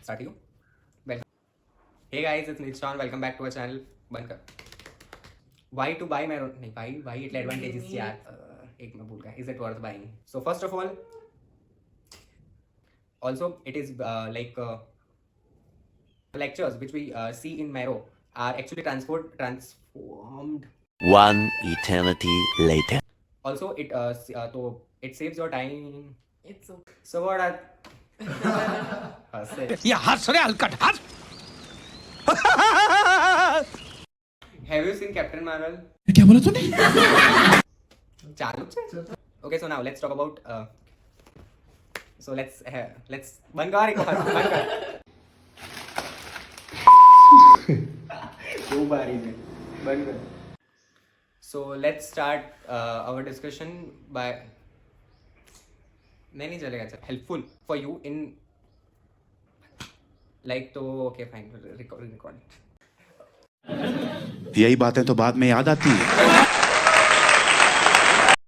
Start you. Welcome. Hey guys, it's me Chauhan. Welcome back to our channel. बंद कर. Why to buy my नहीं why इतने advantages यार. एक मैं भूल गया. Is it worth buying? So first of all, also it is lectures which we see in Mero are actually transformed. One eternity later. Also it saves your time. It's okay. So what are ये हंस रहे हलकट हंस. Have you seen Captain Marvel? क्या बोला तूने? चालू है. Okay, so now let's talk about so let's बंद कर एक बार बंद कर. दो बार ही बंद कर. So let's start our discussion by नहीं चलेगा चल. Helpful for you in like तो okay fine record. यही बातें तो बाद में याद आती है.